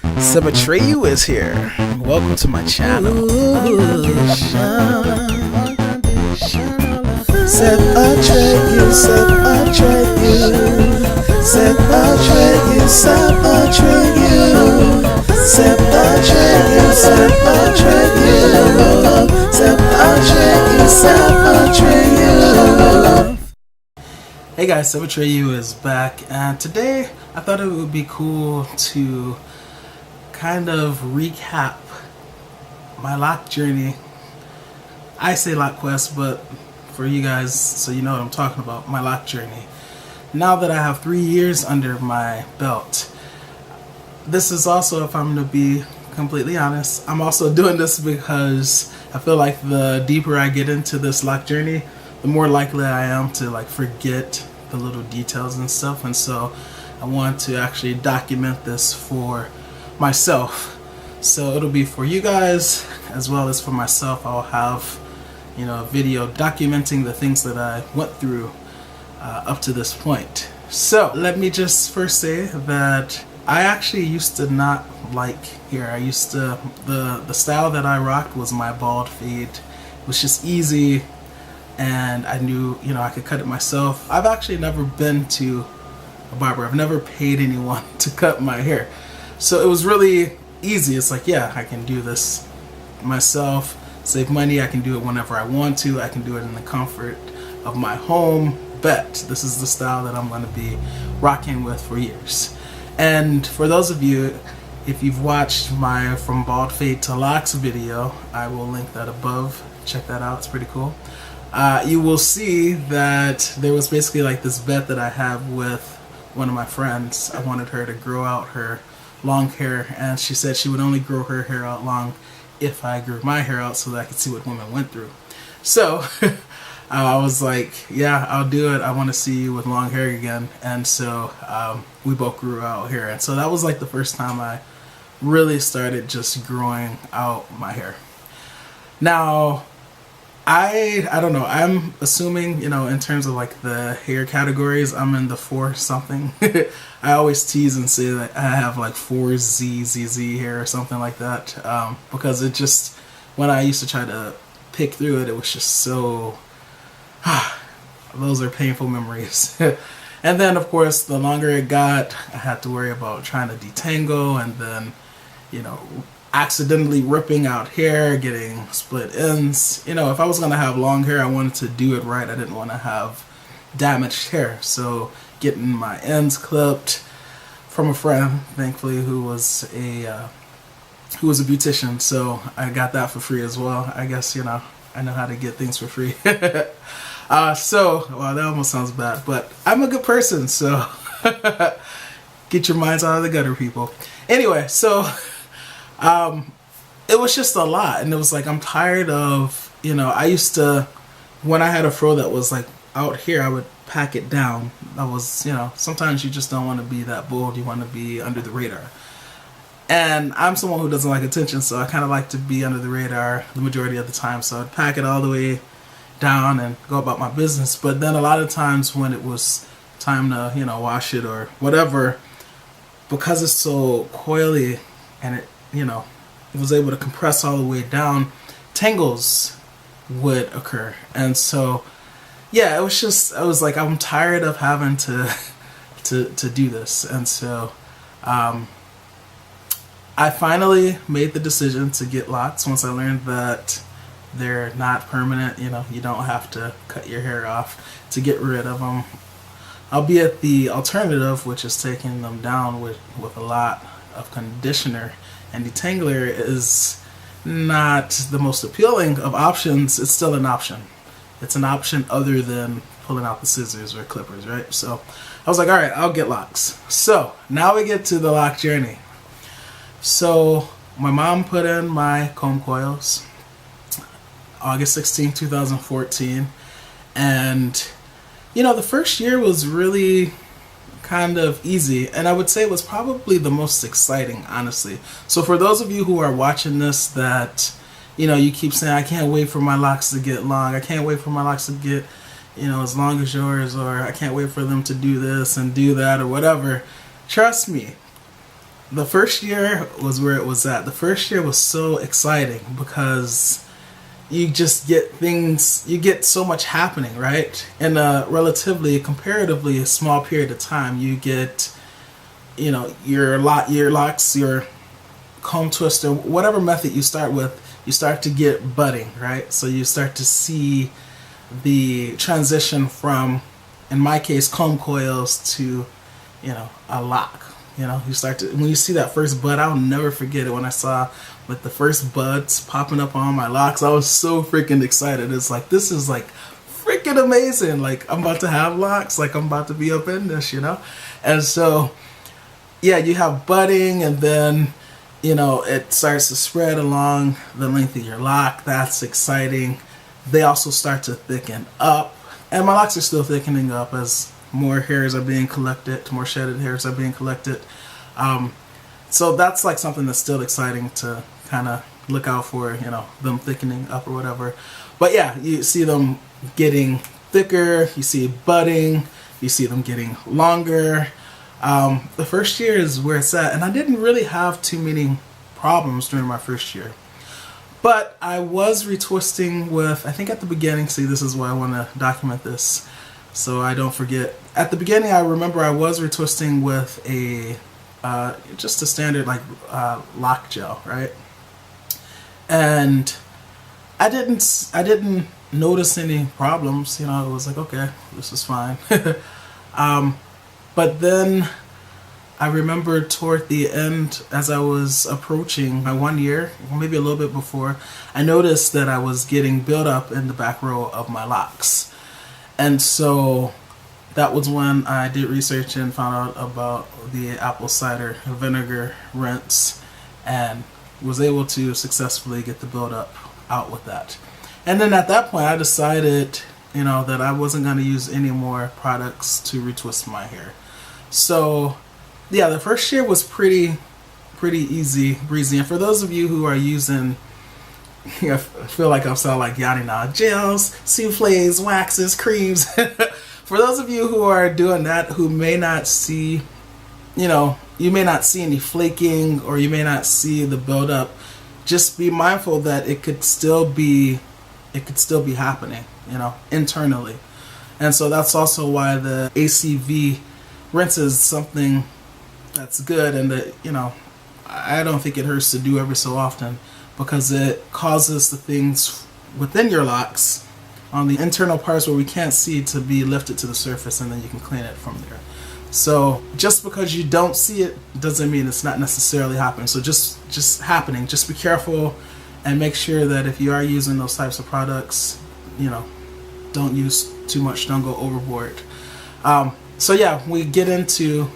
Atreyu is here. Welcome to my channel. Atreyu, Hey guys, Atreyu is back, and today I thought it would be cool to kind of recap my lock journey. I say lock quest, but for you guys, so you know what I'm talking about, my lock journey. Now that I have 3 years under my belt, this is also, if I'm going to be completely honest, I'm also doing this because I feel like the deeper I get into this lock journey, the more likely I am to forget the little details and stuff, and so I want to actually document this for myself. So it'll be for you guys as well as for myself. I'll have, a video documenting the things that I went through up to this point. So let me just first say that I actually used to not like hair. I used to, the style that I rocked was my bald fade. It was just easy, and I knew, I could cut it myself. I've actually never been to a barber. I've never paid anyone to cut my hair. So it was really easy. It's like, yeah, I can do this myself, save money. I can do it whenever I want to. I can do it in the comfort of my home. Bet this is the style that I'm going to be rocking with for years. And for those of you, if you've watched my From Bald Fade to Locks video, I will link that above. Check that out. It's pretty cool. You will see that there was basically this bet that I have with one of my friends. I wanted her to grow out her long hair, and she said she would only grow her hair out long if I grew my hair out so that I could see what women went through. So I was like, yeah, I'll do it. I want to see you with long hair again. And so we both grew out hair, and so that was the first time I really started just growing out my hair. Now I don't know, I'm assuming, in terms of the hair categories, I'm in the 4 something. I always tease and say that I have 4ZZZ hair or something like that, because it just, when I used to try to pick through it, it was just so, those are painful memories. And then of course, the longer it got, I had to worry about trying to detangle, and then, accidentally ripping out hair, getting split ends. If I was going to have long hair, I wanted to do it right. I didn't want to have damaged hair. So getting my ends clipped from a friend, thankfully, who was a beautician. So I got that for free as well. I guess, I know how to get things for free. So, well, that almost sounds bad, but I'm a good person. So get your minds out of the gutter, people. Anyway, so it was just a lot, and it was I'm tired of, I used to, when I had a fro that was out here, I would pack it down. I was, sometimes you just don't want to be that bold. You want to be under the radar. And I'm someone who doesn't like attention, so I kind of like to be under the radar the majority of the time. So I'd pack it all the way down and go about my business. But then a lot of times when it was time to, wash it or whatever, because it's so coily and it, it was able to compress all the way down, tangles would occur. And so, yeah, it was just, I was I'm tired of having to do this. And so I finally made the decision to get locks once I learned that they're not permanent. You don't have to cut your hair off to get rid of them. Albeit the alternative, which is taking them down with a lot of conditioner and detangler, is not the most appealing of options. It's still an option. It's an option other than pulling out the scissors or clippers, right? So I was like, all right, I'll get locks. So now we get to the lock journey. So my mom put in my comb coils August 16, 2014. And, the first year was really kind of easy, and I would say it was probably the most exciting, honestly. So for those of you who are watching this that, you keep saying, I can't wait for my locks to get long, I can't wait for my locks to get, as long as yours, or I can't wait for them to do this and do that or whatever, trust me, the first year was where it was at. The first year was so exciting because you just get things, you get so much happening, right? In a comparatively small period of time. You get, you know, your locks, your comb twister, whatever method you start with, you start to get budding, right? So you start to see the transition from, in my case, comb coils to, you know, a lock. You know, you start to, when you see that first bud, I'll never forget it. When I saw with the first buds popping up on my locks, I was so freaking excited. It's like, this is like freaking amazing. Like, I'm about to have locks, like I'm about to be up in this, you know? And so, yeah, you have budding, and then, you know, it starts to spread along the length of your lock. That's exciting. They also start to thicken up, and my locks are still thickening up as more hairs are being collected, more shedded hairs are being collected. So that's like something that's still exciting to kind of look out for, you know, them thickening up or whatever. But yeah, you see them getting thicker, you see budding, you see them getting longer. The first year is where it's at, and I didn't really have too many problems during my first year. But I was retwisting with, I think at the beginning, see, this is why I want to document this so I don't forget. At the beginning, I remember I was retwisting with a, just a standard like lock gel, right? And I didn't notice any problems. You know, it was like, okay, this is fine. But then I remember toward the end, as I was approaching my 1 year, maybe a little bit before, I noticed that I was getting buildup in the back row of my locks. And so that was when I did research and found out about the apple cider vinegar rinse, and was able to successfully get the buildup out with that. And then at that point I decided, you know, that I wasn't going to use any more products to retwist my hair. So yeah, the first year was pretty easy breezy. And for those of you who are using, I feel like I'm sounding like Yanni now, gels, souffles, waxes, creams. For those of you who are doing that, who may not see, you know, you may not see any flaking, or you may not see the buildup, just be mindful that it could still be happening, you know, internally. And so that's also why the ACV rinse is something that's good, and that, you know, I don't think it hurts to do every so often, because it causes the things within your locks on the internal parts where we can't see to be lifted to the surface, and then you can clean it from there. So just because you don't see it doesn't mean it's not necessarily happening. So just happening. Just be careful and make sure that if you are using those types of products, you know, don't use too much, don't go overboard. So yeah, we get into,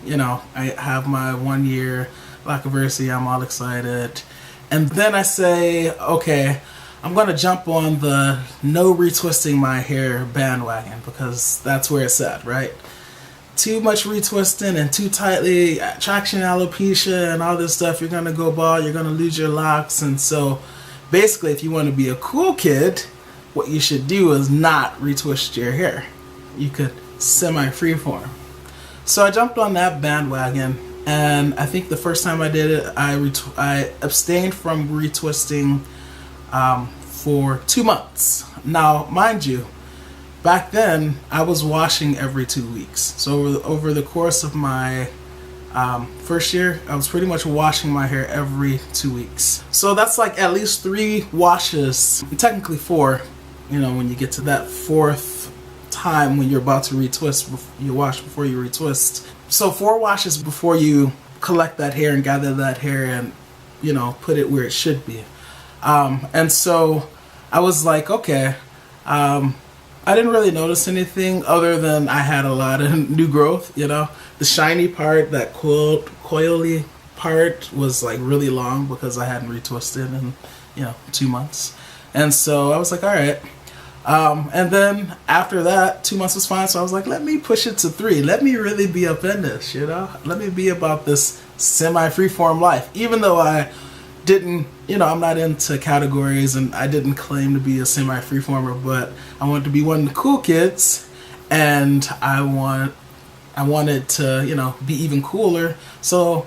you know, I have my 1 year Lockiversity, I'm all excited. And then I say, okay, I'm going to jump on the no retwisting my hair bandwagon, because that's where it's at, right? Too much retwisting and too tightly, traction alopecia and all this stuff, you're going to go bald, you're going to lose your locks. And so basically, if you want to be a cool kid, what you should do is not retwist your hair. You could semi-freeform. So I jumped on that bandwagon, and I think the first time I did it, I abstained from retwisting for 2 months. Now, mind you, back then I was washing every 2 weeks. So over the course of my first year, I was pretty much washing my hair every 2 weeks. So that's like at least 3 washes, technically 4, you know, when you get to that 4th time when you're about to retwist, you wash before you retwist. So 4 washes before you collect that hair and gather that hair and, you know, put it where it should be. And so I was like, okay, I didn't really notice anything other than I had a lot of new growth, you know. The shiny part, that coily part was like really long because I hadn't retwisted in, you know, 2 months. And so I was like, all right. And then after that, 2 months was fine. So I was like, let me push it to 3. Let me really be up in this, you know. Let me be about this semi-freeform life. Even though I didn't, you know, I'm not into categories and I didn't claim to be a semi-freeformer, but I wanted to be one of the cool kids, and I want I wanted to, be even cooler. So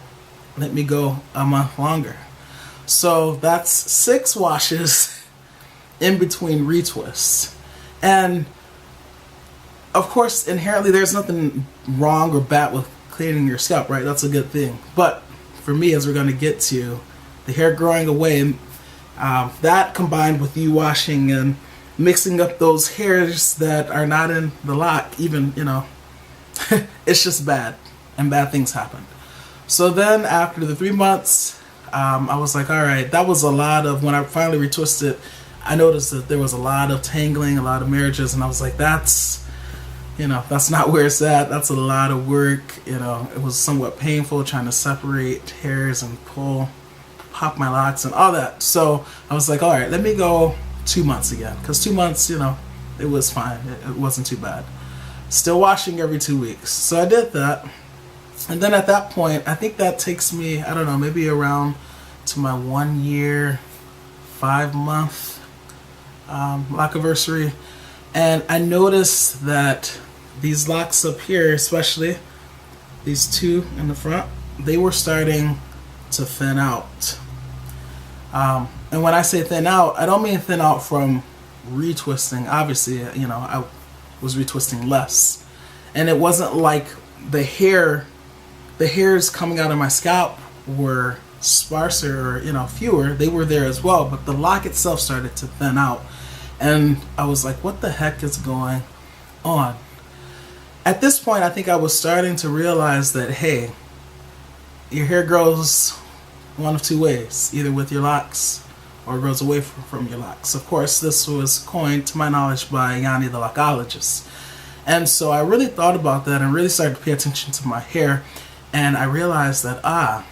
let me go a month longer. So that's 6 washes in between retwists. And of course, inherently, there's nothing wrong or bad with cleaning your scalp, right? That's a good thing. But for me, as we're going to get to, the hair growing away, that combined with you washing and mixing up those hairs that are not in the lock, even, it's just bad, and bad things happen. So then after the 3 months, I was like, all right, that was a lot of, when I finally retwisted, I noticed that there was a lot of tangling, a lot of marriages, and I was like, that's not where it's at. That's a lot of work. It was somewhat painful trying to separate hairs and pop my locks and all that. So I was like, all right, let me go 2 months again. Because 2 months, it was fine. It wasn't too bad. Still washing every 2 weeks. So I did that. And then at that point, I think that takes me, I don't know, maybe around to my 1 year, 5 month lock anniversary. And I noticed that these locks up here, especially these 2 in the front, they were starting to thin out. And when I say thin out, I don't mean thin out from retwisting. Obviously, I was retwisting less. And it wasn't like the hairs coming out of my scalp were sparser or, fewer. They were there as well, but the lock itself started to thin out. And I was like, what the heck is going on? At this point, I think I was starting to realize that, hey, your hair grows one of 2 ways, either with your locks or grows away from your locks. Of course, this was coined, to my knowledge, by Yanni the lockologist. And so I really thought about that and really started to pay attention to my hair. And I realized that,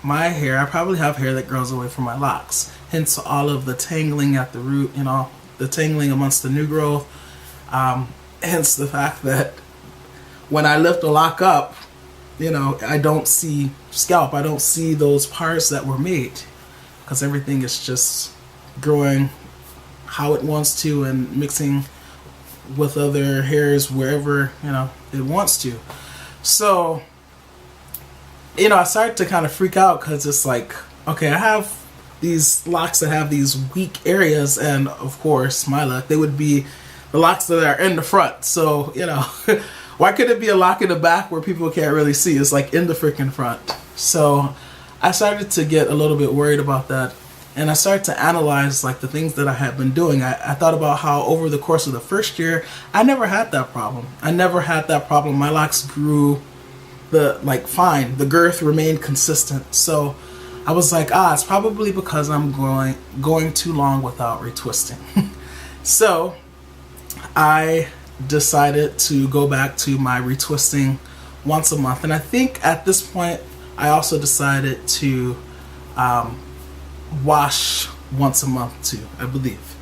my hair, I probably have hair that grows away from my locks. Hence all of the tangling at the root, the tangling amongst the new growth. Hence the fact that when I lift a lock up, I don't see scalp. I don't see those parts that were made, because everything is just growing how it wants to and mixing with other hairs wherever, it wants to. So, I started to kind of freak out, because it's like, okay, I have these locks that have these weak areas, and of course, my luck, they would be the locks that are in the front. So, why could it be a lock in the back where people can't really see? It's like in the freaking front. So I started to get a little bit worried about that, and I started to analyze like the things that I had been doing. I thought about how over the course of the first year, I never had that problem. My locks grew fine. The girth remained consistent. So I was like, it's probably because I'm going too long without retwisting. So I decided to go back to my retwisting once a month. And I think at this point, I also decided to wash once a month too, I believe.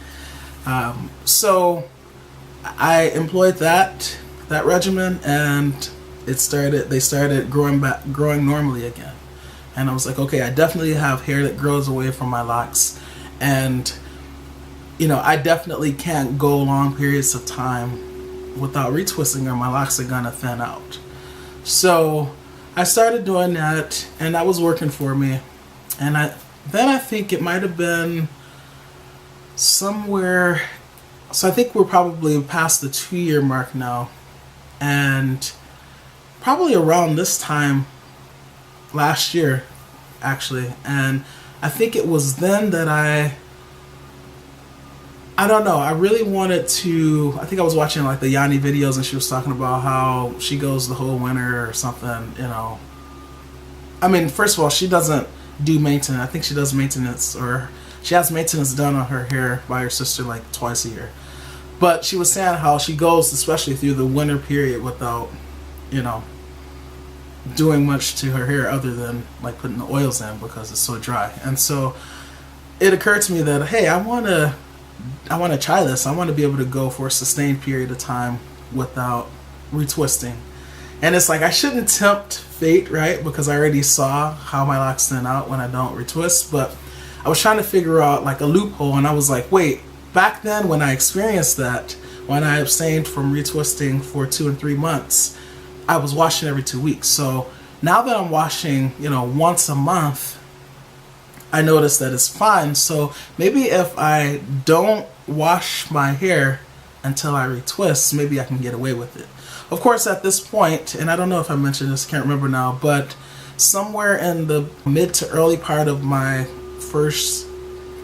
So I employed that regimen, and they started growing normally again. And I was like, okay, I definitely have hair that grows away from my locks, and I definitely can't go long periods of time without retwisting, or my locks are gonna thin out. So I started doing that, and that was working for me. And I think it might have been somewhere, so I think we're probably past the 2-year mark now, and probably around this time last year, actually. And I think it was then that I don't know, I really wanted to, I think I was watching like the Yanni videos, and she was talking about how she goes the whole winter or something, I mean, first of all, she doesn't do maintenance. I think she does maintenance, or she has maintenance done on her hair by her sister like twice a year. But she was saying how she goes, especially through the winter period, without, doing much to her hair other than like putting the oils in, because it's so dry. And so it occurred to me that, hey, I want to try this. I want to be able to go for a sustained period of time without retwisting. And it's like, I shouldn't tempt fate, right? Because I already saw how my locks thin out when I don't retwist. But I was trying to figure out like a loophole, and I was like, wait, back then when I experienced that, when I abstained from retwisting for 2 and 3 months, I was washing every 2 weeks. So now that I'm washing, once a month, I notice that it's fine. So maybe if I don't wash my hair until I retwist, maybe I can get away with it. Of course, at this point, and I don't know if I mentioned this, can't remember now, but somewhere in the mid to early part of my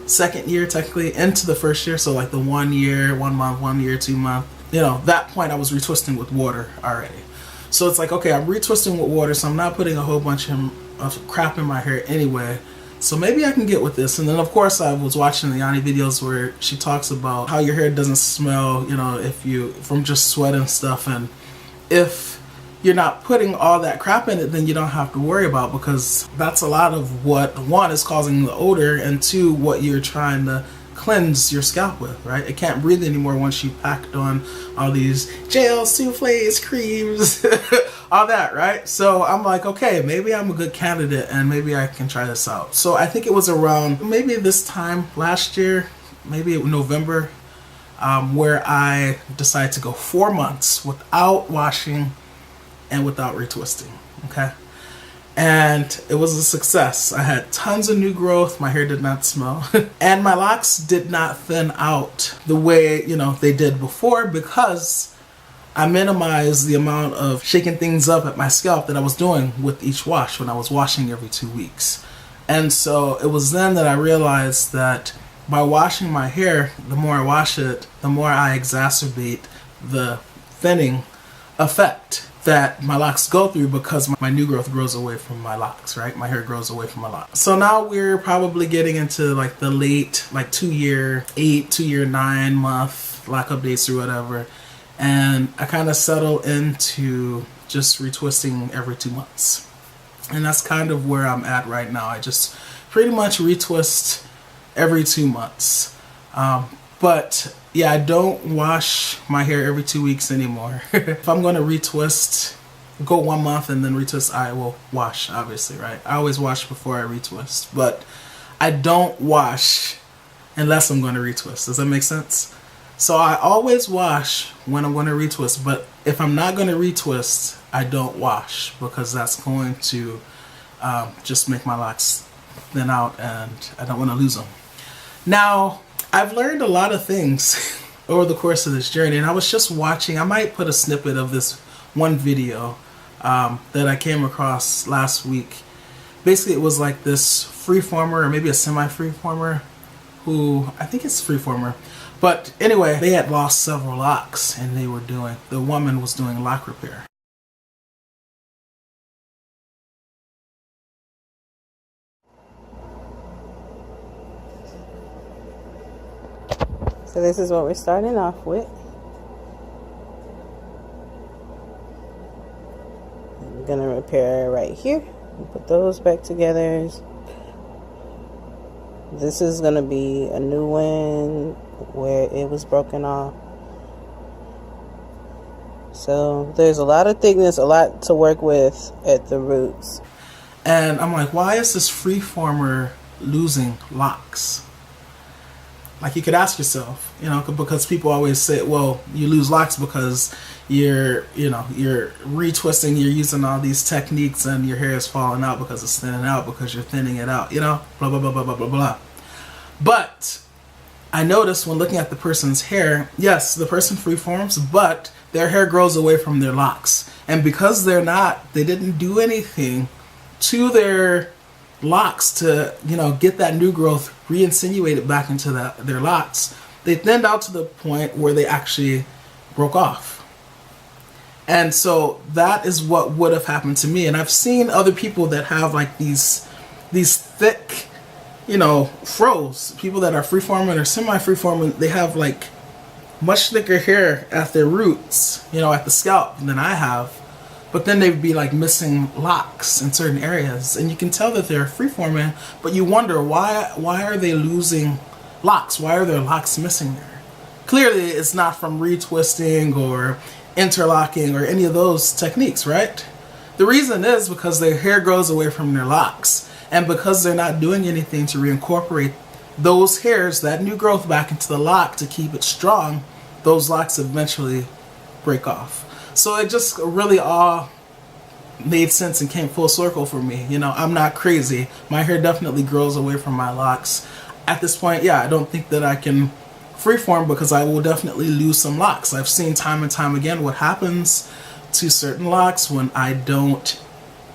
second year, technically, into the first year, so like the 1 year, 1 month, 1 year, 2 month, that point I was retwisting with water already. So it's like, okay, I'm retwisting with water, so I'm not putting a whole bunch of crap in my hair anyway. So maybe I can get with this. And then of course I was watching the Yanni videos where she talks about how your hair doesn't smell, from just sweat and stuff. And if you're not putting all that crap in it, then you don't have to worry about, because that's a lot of what, one, is causing the odor, and two, what you're trying to cleanse your scalp with, right? It can't breathe anymore once you packed on all these gels, souffles, creams, all that, right? So I'm like, okay, maybe I'm a good candidate and maybe I can try this out. So I think it was around maybe this time last year, maybe November, where I decided to go 4 months without washing and without retwisting, okay? And it was a success. I had tons of new growth. My hair did not smell. And my locks did not thin out the way, they did before, because I minimized the amount of shaking things up at my scalp that I was doing with each wash when I was washing every 2 weeks. And so it was then that I realized that by washing my hair, the more I wash it, the more I exacerbate the thinning effect that my locks go through, because my new growth grows away from my locks, right? My hair grows away from my locks. So now we're probably getting into like the late, like 2 year 8, 2 year 9 month lock updates or whatever. And I kind of settle into just retwisting every 2 months. And that's kind of where I'm at right now. I just pretty much retwist every 2 months. But yeah, I don't wash my hair every 2 weeks anymore. If I'm going to retwist, go 1 month and then retwist, I will wash, obviously, right? I always wash before I retwist, but I don't wash unless I'm going to retwist. Does that make sense? So I always wash when I'm going to retwist, but if I'm not going to retwist, I don't wash, because that's going to just make my locks thin out and I don't want to lose them. Now, I've learned a lot of things over the course of this journey, and I was just watching, I might put a snippet of this one video that I came across last week. Basically, it was like this freeformer, or maybe a semi-freeformer, who, I think it's freeformer. But anyway, they had lost several locks, and the woman was doing lock repair. So this is what we're starting off with. I'm gonna repair right here. Put those back together. This is gonna be a new one where it was broken off. So there's a lot of thickness, a lot to work with at the roots. And I'm like, why is this freeformer losing locks? Like, you could ask yourself, because people always say, well, you lose locks because you're retwisting, you're using all these techniques and your hair is falling out because it's thinning out, because you're thinning it out, blah, blah, blah, blah, blah, blah, blah. But I noticed when looking at the person's hair, yes, the person freeforms, but their hair grows away from their locks. And because they didn't do anything to their locks to, get that new growth re-insinuated back into their locks, they thinned out to the point where they actually broke off. And so that is what would have happened to me. And I've seen other people that have like these thick, froze. People that are freeforming or semi-freeforming, they have like much thicker hair at their roots, at the scalp than I have. But then they'd be like missing locks in certain areas, and you can tell that they're freeforming, but you wonder why are they losing locks? Why are their locks missing there? Clearly it's not from retwisting or interlocking or any of those techniques, right? The reason is because their hair grows away from their locks, and because they're not doing anything to reincorporate those hairs, that new growth, back into the lock to keep it strong, those locks eventually break off. So it just really all made sense and came full circle for me. You know, I'm not crazy. My hair definitely grows away from my locks. At this point, yeah, I don't think that I can freeform because I will definitely lose some locks. I've seen time and time again what happens to certain locks when I don't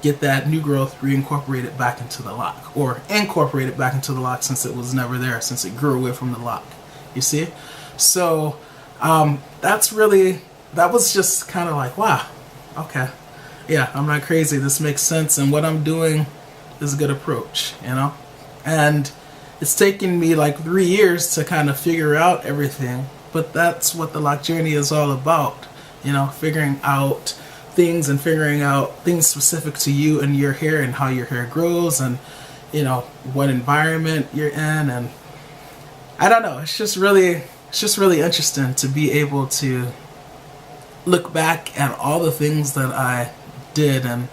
get that new growth reincorporated back into the lock, or incorporate it back into the lock since it was never there, since it grew away from the lock. You see? So that was just kind of like, wow, okay, yeah, I'm not crazy, this makes sense, and what I'm doing is a good approach, you know? And it's taken me like 3 years to kind of figure out everything, but that's what the lock journey is all about, you know, figuring out things and figuring out things specific to you and your hair and how your hair grows, and you know what environment you're in. And I don't know, it's just really interesting to be able to look back at all the things that I did, and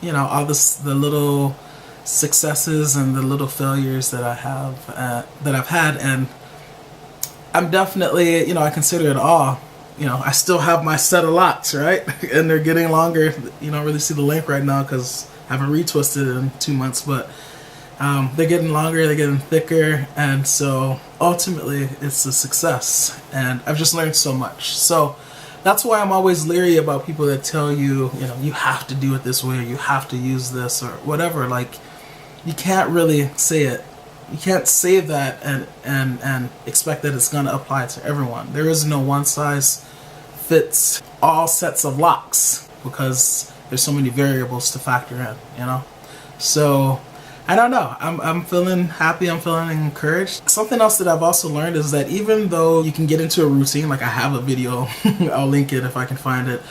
you know, all the little successes and the little failures that I've had, and I'm definitely, you know, I consider it all. You know, I still have my set of locks, right? And they're getting longer. You don't really see the length right now because I haven't retwisted in 2 months, but they're getting longer, they're getting thicker, and so ultimately it's a success. And I've just learned so much. So that's why I'm always leery about people that tell you, you know, you have to do it this way, or you have to use this, or whatever. Like, you can't really say it. You can't say that and expect that it's going to apply to everyone. There is no one size fits all sets of locks because there's so many variables to factor in, you know? So I don't know. I'm feeling happy. I'm feeling encouraged. Something else that I've also learned is that even though you can get into a routine, like I have a video, I'll link it if I can find it,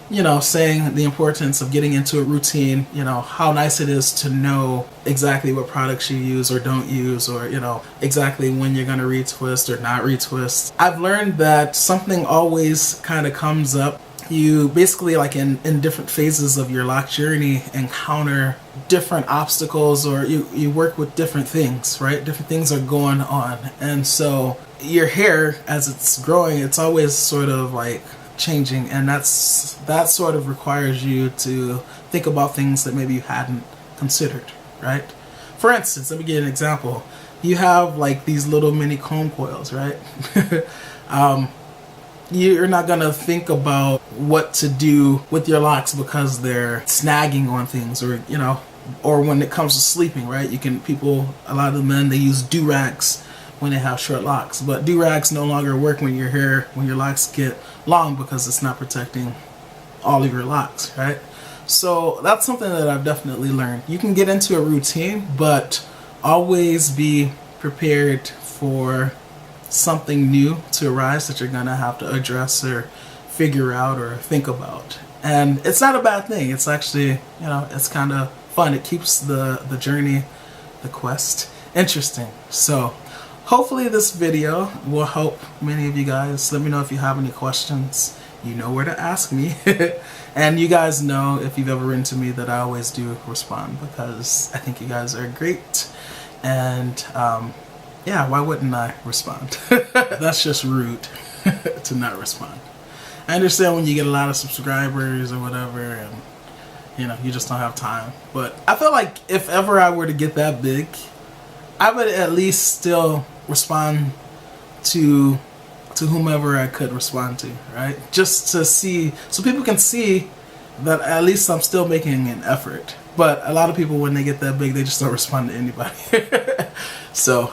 you know, saying the importance of getting into a routine, you know, how nice it is to know exactly what products you use or don't use, or, you know, exactly when you're going to retwist or not retwist. I've learned that something always kind of comes up. You basically, like in different phases of your lock journey, encounter different obstacles, or you work with different things, right? Different things are going on. And so your hair, as it's growing, it's always sort of like changing, and that sort of requires you to think about things that maybe you hadn't considered, right? For instance, let me give you an example. You have like these little mini comb coils, right? You're not gonna think about what to do with your locks because they're snagging on things, or you know, or when it comes to sleeping, right? A lot of the men, they use do-rags when they have short locks, but do-rags no longer work when your locks get long because it's not protecting all of your locks, right? So that's something that I've definitely learned. You can get into a routine, but always be prepared for something new to arise that you're gonna have to address or figure out or think about. And it's not a bad thing. It's actually, you know, it's kind of fun. It keeps the journey, the quest, interesting. So hopefully this video will help many of you guys. Let me know if you have any questions. You know where to ask me. And you guys know, if you've ever written to me, that I always do respond because I think you guys are great. And yeah, why wouldn't I respond? That's just rude to not respond. I understand when you get a lot of subscribers or whatever, and you know, you just don't have time. But I feel like if ever I were to get that big, I would at least still respond to whomever I could respond to, right? Just to see, so people can see that at least I'm still making an effort. But a lot of people, when they get that big, they just don't respond to anybody. So,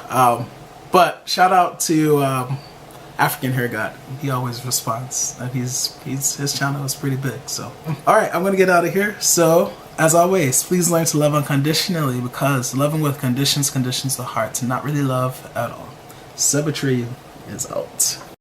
but shout out to African Hair God. He always responds, and his channel is pretty big. So, all right, I'm gonna get out of here. So, as always, please learn to love unconditionally, because loving with conditions conditions the heart to not really love at all. Atreyu is out.